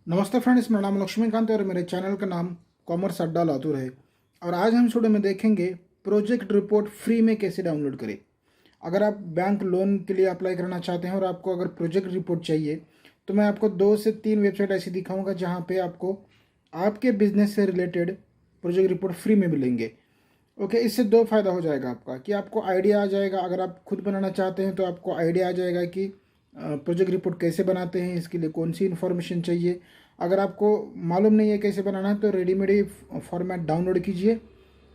नमस्ते फ्रेंड्स, मेरा नाम लक्ष्मीकांत है और मेरे चैनल का नाम कॉमर्स अड्डा लातूर है। और आज हम स्टूडियो में देखेंगे प्रोजेक्ट रिपोर्ट फ्री में कैसे डाउनलोड करें। अगर आप बैंक लोन के लिए अप्लाई करना चाहते हैं और आपको अगर प्रोजेक्ट रिपोर्ट चाहिए तो मैं आपको 2 से 3 वेबसाइट ऐसी दिखाऊंगा जहां पे आपको आपके बिजनेस से रिलेटेड प्रोजेक्ट रिपोर्ट फ्री में मिलेंगे। ओके, इससे दो फायदा हो जाएगा आपका कि आपको आइडिया आ जाएगा। अगर आप खुद बनाना चाहते हैं तो आपको आइडिया आ जाएगा कि प्रोजेक्ट रिपोर्ट कैसे बनाते हैं, इसके लिए कौन सी इन्फॉर्मेशन चाहिए। अगर आपको मालूम नहीं है कैसे बनाना है तो रेडीमेड ही फॉर्मेट डाउनलोड कीजिए,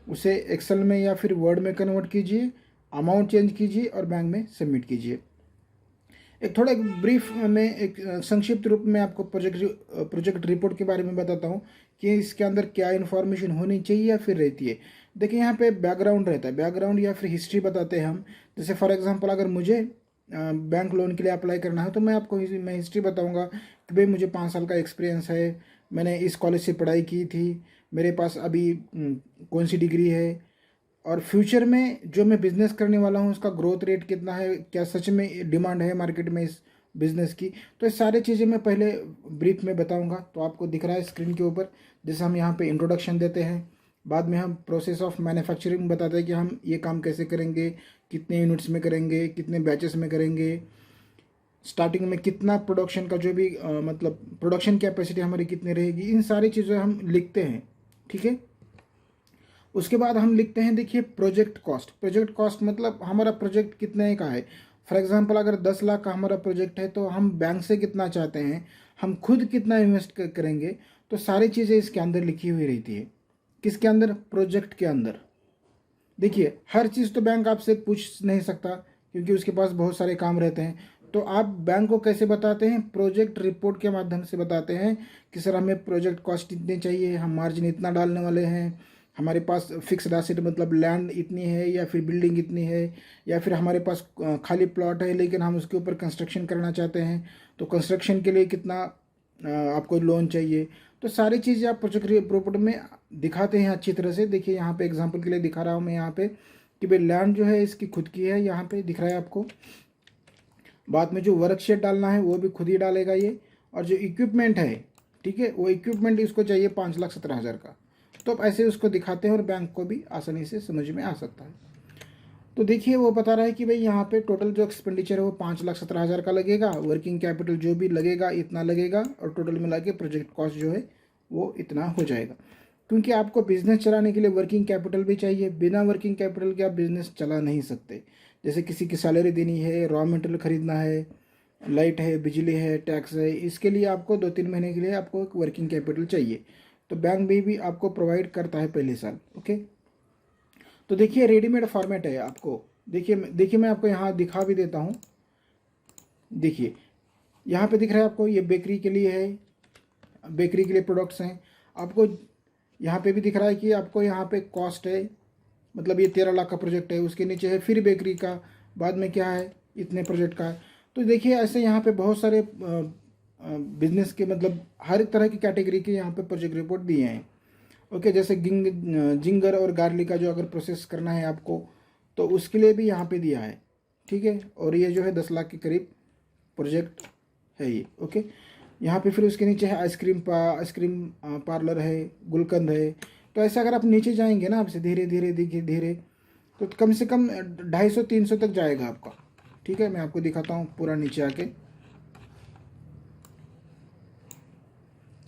उसे एक्सेल में या फिर वर्ड में कन्वर्ट कीजिए, अमाउंट चेंज कीजिए और बैंक में सबमिट कीजिए। एक थोड़ा एक ब्रीफ में एक संक्षिप्त रूप में आपको प्रोजेक्ट रिपोर्ट के बारे में बताता हूँ कि इसके अंदर क्या इन्फॉर्मेशन होनी चाहिए या फिर रहती है। देखिए, यहाँ पे बैकग्राउंड रहता है, बैकग्राउंड या फिर हिस्ट्री बताते हैं हम। जैसे फॉर एग्जांपल अगर मुझे बैंक लोन के लिए अप्लाई करना है तो मैं आपको मैं हिस्ट्री बताऊंगा कि भाई मुझे 5 साल का एक्सपीरियंस है, मैंने इस कॉलेज से पढ़ाई की थी, मेरे पास अभी कौन सी डिग्री है, और फ्यूचर में जो मैं बिज़नेस करने वाला हूँ उसका ग्रोथ रेट कितना है, क्या सच में डिमांड है मार्केट में इस बिज़नेस की। तो ये सारी चीज़ें मैं पहले ब्रीफ में बताऊँगा। तो आपको दिख रहा है स्क्रीन के ऊपर, जैसे हम यहाँ पे इंट्रोडक्शन देते हैं, बाद में हम प्रोसेस ऑफ मैन्युफैक्चरिंग बताते हैं कि हम ये काम कैसे करेंगे, कितने यूनिट्स में करेंगे, कितने बैचेस में करेंगे, स्टार्टिंग में कितना प्रोडक्शन का जो भी मतलब प्रोडक्शन कैपेसिटी हमारी कितनी रहेगी, इन सारी चीज़ें हम लिखते हैं। ठीक है, उसके बाद हम लिखते हैं, देखिए, प्रोजेक्ट कॉस्ट। प्रोजेक्ट कॉस्ट मतलब हमारा प्रोजेक्ट कितने का है। फॉर एग्जांपल अगर 10 लाख का हमारा प्रोजेक्ट है तो हम बैंक से कितना चाहते हैं, हम खुद कितना इन्वेस्ट करेंगे, तो सारी चीज़ें इसके अंदर लिखी हुई रहती है। किसके अंदर? प्रोजेक्ट के अंदर। देखिए, हर चीज़ तो बैंक आपसे पूछ नहीं सकता क्योंकि उसके पास बहुत सारे काम रहते हैं। तो आप बैंक को कैसे बताते हैं? प्रोजेक्ट रिपोर्ट के माध्यम से बताते हैं कि सर हमें प्रोजेक्ट कॉस्ट इतनी चाहिए, हम मार्जिन इतना डालने वाले हैं, हमारे पास फिक्स्ड एसेट मतलब लैंड इतनी है या फिर बिल्डिंग इतनी है, या फिर हमारे पास खाली प्लॉट है लेकिन हम उसके ऊपर कंस्ट्रक्शन करना चाहते हैं, तो कंस्ट्रक्शन के लिए कितना आपको लोन चाहिए। तो सारी चीज़ें आप प्रोजेक्ट रिपोर्ट में दिखाते हैं अच्छी तरह से। देखिए, यहाँ पे एग्जांपल के लिए दिखा रहा हूँ मैं यहाँ पे कि भाई लैंड जो है इसकी खुद की है, यहाँ पे दिख रहा है आपको। बाद में जो वर्कशीट डालना है वो भी खुद ही डालेगा ये, और जो इक्विपमेंट है, ठीक है, वो इक्विपमेंट इसको चाहिए 5,17,000 का। तो अब ऐसे उसको दिखाते हैं और बैंक को भी आसानी से समझ में आ सकता है। तो देखिए, वो बता रहा है कि भाई यहाँ पे टोटल जो एक्सपेंडिचर है वो 5,17,000 का लगेगा, वर्किंग कैपिटल जो भी लगेगा इतना लगेगा, और टोटल मिला के प्रोजेक्ट कॉस्ट जो है वो इतना हो जाएगा। क्योंकि आपको बिजनेस चलाने के लिए वर्किंग कैपिटल भी चाहिए, बिना वर्किंग कैपिटल के आप बिजनेस चला नहीं सकते। जैसे किसी की सैलरी देनी है, रॉ मटेरियल खरीदना है, लाइट है, बिजली है, टैक्स है, इसके लिए आपको 2-3 महीने के लिए आपको एक वर्किंग कैपिटल चाहिए। तो बैंक भी आपको प्रोवाइड करता है पहले साल। ओके, तो देखिए रेडीमेड फॉर्मेट है आपको। देखिए मैं आपको यहाँ दिखा भी देता हूँ। देखिए, यहाँ पे दिख रहा है आपको, ये बेकरी के लिए है, बेकरी के लिए प्रोडक्ट्स हैं। आपको यहाँ पे भी दिख रहा है कि आपको यहाँ पे कॉस्ट है, मतलब ये 13 लाख का प्रोजेक्ट है, उसके नीचे है फिर बेकरी का, बाद में क्या है, इतने प्रोजेक्ट का है। तो देखिए, ऐसे यहाँ पे बहुत सारे बिजनेस के मतलब हर एक तरह की कैटेगरी के यहाँ पे प्रोजेक्ट रिपोर्ट दिए हैं। ओके, जैसे जिंगर और गार्लिक का जो अगर प्रोसेस करना है आपको तो उसके लिए भी यहाँ पे दिया है। ठीक है, और ये जो है 10 लाख के करीब प्रोजेक्ट है ये। ओके, यहाँ पे फिर उसके नीचे है आइसक्रीम पार्लर है, गुलकंद है। तो ऐसे अगर आप नीचे जाएंगे ना, आपसे धीरे धीरे धीरे धीरे, तो कम से कम 250-300 तक जाएगा आपका। ठीक है, मैं आपको दिखाता हूँ पूरा नीचे आके।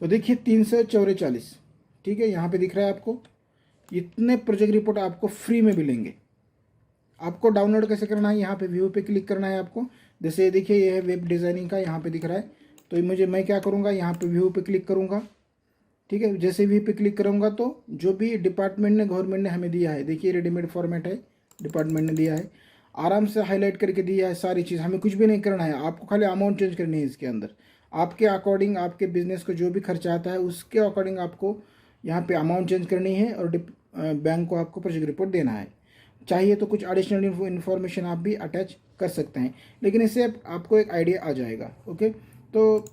तो देखिए 344, ठीक है, यहाँ पे दिख रहा है आपको। इतने प्रोजेक्ट रिपोर्ट आपको फ्री में मिलेंगे। आपको डाउनलोड कैसे करना है? यहाँ पे व्यू पे क्लिक करना है आपको। जैसे देखिए, ये है वेब डिज़ाइनिंग का, यहाँ पे दिख रहा है। तो मैं क्या करूँगा, यहाँ पे व्यू पे क्लिक करूँगा। ठीक है, जैसे व्यू पे क्लिक करूँगा तो जो भी डिपार्टमेंट ने, गवर्नमेंट ने हमें दिया है, देखिए रेडीमेड फॉर्मेट है, डिपार्टमेंट ने दिया है, आराम से हाईलाइट करके दिया है सारी चीज़। हमें कुछ भी नहीं करना है, आपको खाली अमाउंट चेंज करनी है इसके अंदर। आपके अकॉर्डिंग, आपके बिजनेस को जो भी खर्चा आता है उसके अकॉर्डिंग आपको यहाँ पे अमाउंट चेंज करनी है, और बैंक को आपको प्रोजेक्ट रिपोर्ट देना है। चाहिए तो कुछ एडिशनल इन्फॉर्मेशन आप भी अटैच कर सकते हैं, लेकिन इससे आपको एक आइडिया आ जाएगा। ओके, तो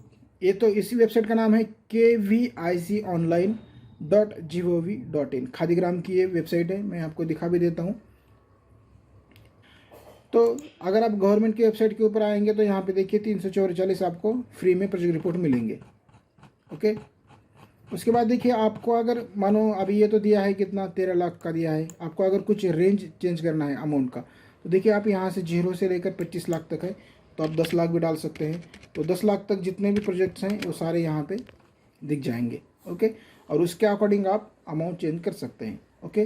ये तो इसी वेबसाइट का नाम है KVIConline.gov.in। खादीग्राम की ये वेबसाइट है, मैं आपको दिखा भी देता हूँ। तो अगर आप गवर्नमेंट की वेबसाइट के ऊपर आएंगे तो यहाँ पे देखिए 344 आपको फ्री में प्रोजेक्ट रिपोर्ट मिलेंगे। ओके। उसके बाद देखिए, आपको अगर मानो अभी ये तो दिया है कितना, 13 लाख का दिया है, आपको अगर कुछ रेंज चेंज करना है अमाउंट का, तो देखिए आप यहाँ से 0 से लेकर 25 लाख तक है, तो आप 10 लाख भी डाल सकते हैं। तो 10 लाख तक जितने भी प्रोजेक्ट्स हैं वो सारे यहाँ पे दिख जाएंगे। ओके, और उसके अकॉर्डिंग आप अमाउंट चेंज कर सकते हैं। ओके,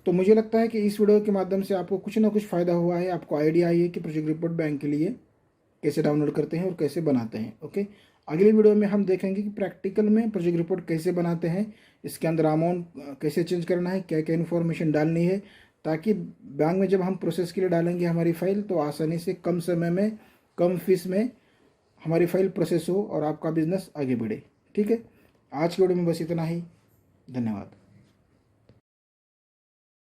तो मुझे लगता है कि इस वीडियो के माध्यम से आपको कुछ ना कुछ फ़ायदा हुआ है, आपको आइडिया आई है कि प्रोजेक्ट रिपोर्ट बैंक के लिए कैसे डाउनलोड करते हैं और कैसे बनाते हैं। ओके, अगली वीडियो में हम देखेंगे कि प्रैक्टिकल में प्रोजेक्ट रिपोर्ट कैसे बनाते हैं, इसके अंदर अमाउंट कैसे चेंज करना है, क्या क्या इन्फॉर्मेशन डालनी है, ताकि बैंक में जब हम प्रोसेस के लिए डालेंगे हमारी फ़ाइल, तो आसानी से कम समय में कम फीस में हमारी फ़ाइल प्रोसेस हो और आपका बिजनेस आगे बढ़े। ठीक है, आज की वीडियो में बस इतना ही। धन्यवाद।